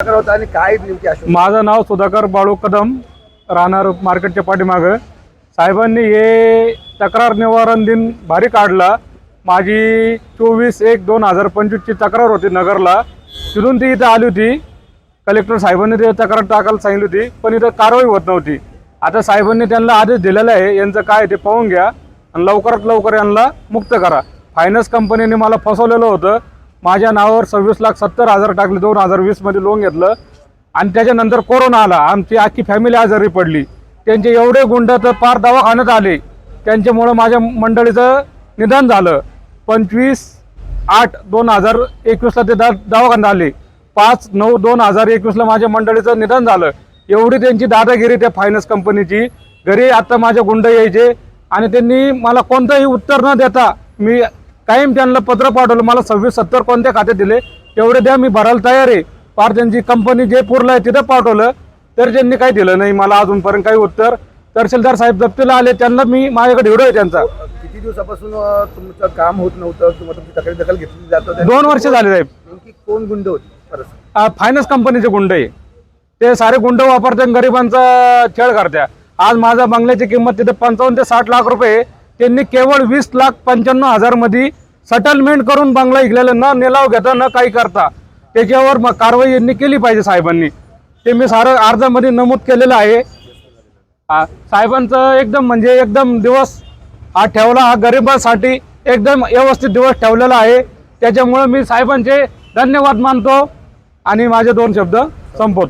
होता आणि काय नेमकी आश्वासन? माझं नाव सुधाकर बाळू कदम, राहणार मार्केटच्या पाठीमागं. साहेबांनी हे तक्रार निवारण दिन भारी काढला. माझी 24/1/2025 ची तक्रार होती नगरला. तिथून ती इथं आली होती. कलेक्टर साहेबांनी ते तक्रार टाकायला सांगितली होती, पण इथं कारवाई होत नव्हती. आता साहेबांनी त्यांना आदेश दिलेला आहे, यांचं काय ते पाहून घ्या आणि लवकरात लवकर यांना मुक्त करा. फायनान्स कंपनीने मला फसवलेलं होतं. माझ्या नावावर 26,70,000 टाकले. 2020 मध्ये लोन घेतलं आणि त्याच्यानंतर कोरोना आला. आमची अख्खी फॅमिली आजारी पडली. त्यांचे एवढे गुंड तर पार दवाखान्यात आले. त्यांच्यामुळं माझ्या मंडळीचं निधन झालं. 25/8/2021 ते दवाखान्यात आले. 5/9/2021 माझ्या मंडळीचं निधन झालं. एवढी त्यांची दादागिरी त्या फायनान्स कंपनीची. घरी आता माझे गुंड यायचे आणि त्यांनी मला कोणतंही उत्तर न देता मी कायम त्यांना पत्र पाठवलं. मला 26-70 कोणत्या खात्यात दिले तेवढे द्या, मी भरायला तयार आहे. फार त्यांची कंपनी जयपूरला आहे तिथं पाठवलं, तर त्यांनी काही दिलं नाही मला अजूनपर्यंत काही उत्तर. तहसीलदार साहेब जप्तीला आले, त्यांना मी माझ्याकडे व्हिडिओ आहे त्यांचा. किती दिवसापासून तुमचं काम होत नव्हतं किंवा तुमची तक्रार दखल घेतली जात होती? 2 वर्ष झाले साहेब. नेमकी कोण गुंड होती? फायनान्स कंपनीचे गुंड आहे ते. सारे गुंड वापरते, गरिबांचा छळ करत्या. आज माझ्या बंगल्याची किंमत तिथे 55 ते 60 लाख रुपये. त्यांनी केवळ 20,95,000 मध्ये सेटलमेंट करून बंगला इकलेला, न निलाव घेता न काही करता. त्याच्यावर कारवाई यांनी केली पाहिजे साहेबांनी. ते मी सारं अर्जामध्ये नमूद केलेलं आहे. साहेबांचं एकदम म्हणजे एकदम दिवस हा ठेवला, हा गरिबांसाठी एकदम व्यवस्थित दिवस ठेवलेला आहे. त्याच्यामुळे मी साहेबांचे धन्यवाद मानतो आणि माझे 2 शब्द संपवतो.